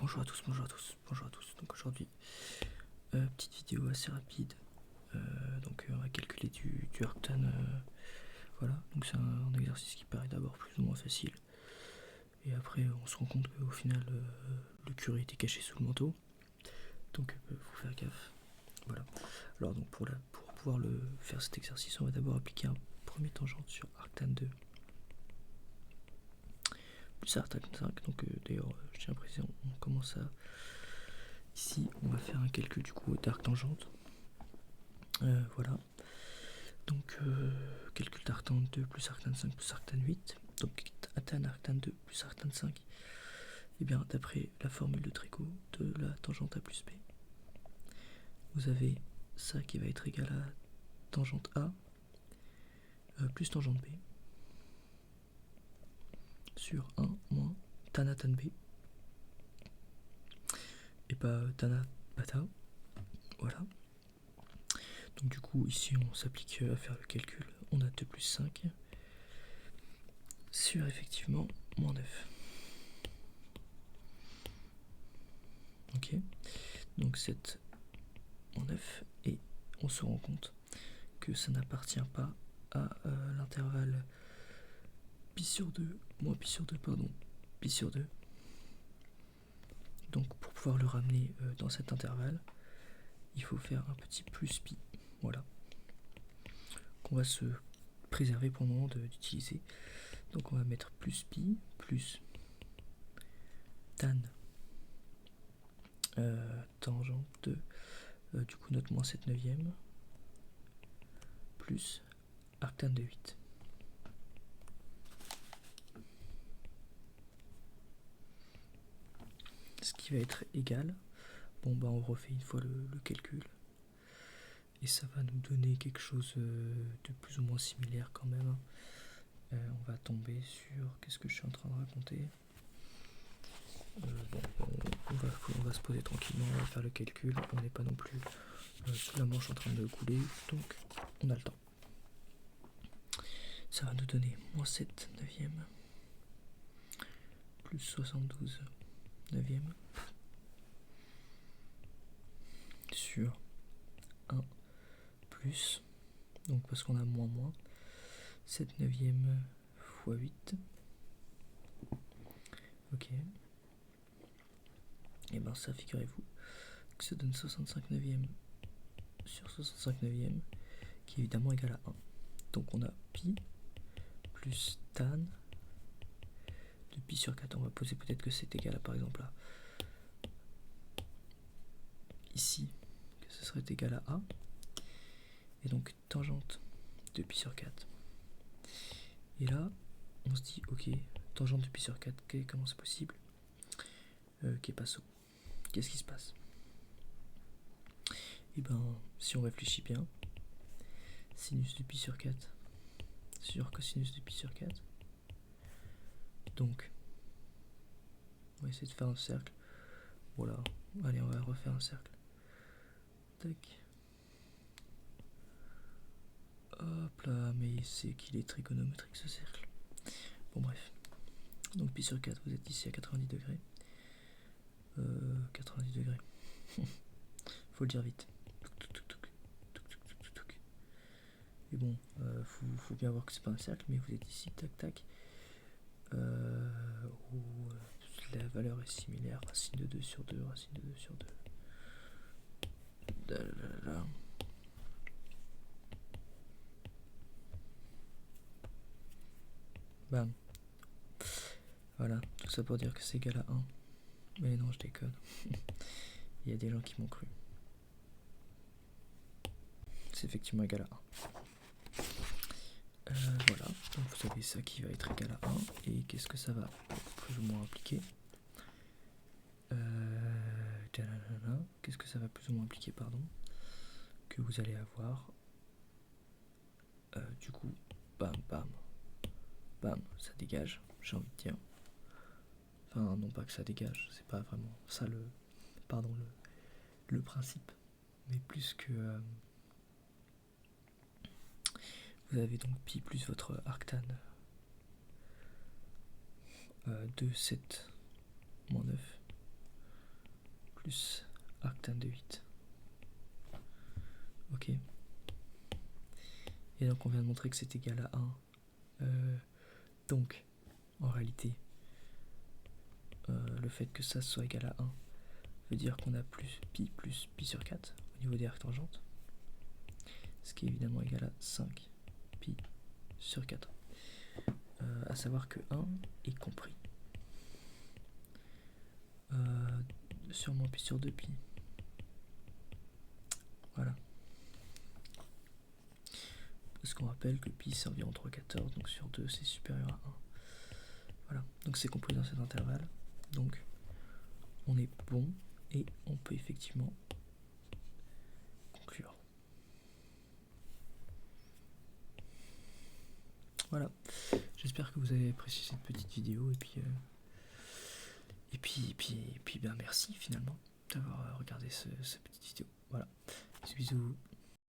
Bonjour à tous, bonjour à tous, bonjour à tous. Donc aujourd'hui, petite vidéo assez rapide. Donc on va calculer du arctan. Voilà, donc c'est un exercice qui paraît d'abord plus ou moins facile. Et après on se rend compte qu'au final le curé était caché sous le manteau. Donc faut faire gaffe. Voilà. Alors donc pour pouvoir faire cet exercice, on va d'abord appliquer un premier tangente sur arctan 2 plus arctan 5. Donc d'ailleurs je tiens à préciser, on commence à... Ici on va faire un calcul du coup d'arctangente. Voilà. Donc calcul d'arctan 2 plus arctan 5 plus arctan 8. Donc arctan 2 plus arctan 5. Et bien d'après la formule de Tréco de la tangente A plus B, vous avez ça qui va être égal à tangente A plus tangente B sur 1 moins tan A tan B. Et pas tan A bata. Voilà. Donc du coup ici on s'applique à faire le calcul. On a 2 plus 5 sur effectivement moins 9. Ok, donc 7 moins 9, et on se rend compte que ça n'appartient pas à l'intervalle pi sur 2, moins pi sur 2, pardon, pi sur 2. Donc pour pouvoir le ramener dans cet intervalle, il faut faire un petit plus pi, voilà, qu'on va se préserver pour le moment d'utiliser. Donc on va mettre plus pi, plus tan tangente de du coup notre moins 7 neuvième, plus arctan de 8. Ce qui va être égal, bon bah on refait une fois le calcul, et ça va nous donner quelque chose de plus ou moins similaire quand même. On va tomber sur, qu'est-ce que je suis en train de raconter, on va se poser tranquillement, on va faire le calcul, on n'est pas non plus sous la manche en train de couler, donc on a le temps. Ça va nous donner moins 7 neuvième plus 72 neuvième sur 1 plus, donc parce qu'on a moins 7 neuvième fois 8. Ok. Et ben ça, figurez-vous que ça donne 65 neuvième sur 65 neuvième, qui est évidemment égal à 1. Donc on a pi plus tan de pi sur 4. On va poser peut-être que c'est égal à, par exemple, à ici, que ce serait égal à A. Et donc tangente de pi sur 4. Et là, on se dit, ok, tangente de pi sur 4, comment c'est possible qu'il passe au. Qu'est-ce qui se passe? Et ben, si on réfléchit bien, sinus de pi sur 4 sur cosinus de pi sur 4. Donc, on va essayer de faire un cercle. Voilà, allez, on va refaire un cercle. Tac. Hop là, mais c'est qu'il est trigonométrique ce cercle. Bon, bref. Donc, pi sur 4, vous êtes ici à 90 degrés. 90 degrés. Faut le dire vite. Et bon, faut bien voir que c'est pas un cercle, mais vous êtes ici, tac tac, où la valeur est similaire, racine de 2 sur 2, racine de 2 sur 2. Là. Bam. Voilà, tout ça pour dire que c'est égal à 1. Mais non, je déconne. Il y a des gens qui m'ont cru. C'est effectivement égal à 1. Voilà, donc vous avez ça qui va être égal à 1. Et qu'est-ce que ça va plus ou moins impliquer? Qu'est-ce que ça va plus ou moins impliquer, pardon? Que vous allez avoir, du coup, bam, bam, bam, ça dégage, j'ai envie de dire. Enfin, non pas que ça dégage, c'est pas vraiment ça le principe, mais plus que vous avez donc pi plus votre arctan de 7 moins 9 plus arctan de 8. Ok. Et donc on vient de montrer que c'est égal à 1. Donc, en réalité, le fait que ça soit égal à 1 veut dire qu'on a plus pi sur 4 au niveau des arctangentes. Ce qui est évidemment égal à 5 pi sur 4. À savoir que 1 est compris sur moins pi sur 2 pi. Voilà. Parce qu'on rappelle que pi c'est environ 3/14, donc sur 2 c'est supérieur à 1. Voilà, donc c'est compris dans cet intervalle. Donc on est bon et on peut effectivement conclure. Voilà, j'espère que vous avez apprécié cette petite vidéo et puis ben merci finalement d'avoir regardé cette petite vidéo. Voilà, bisous bisous.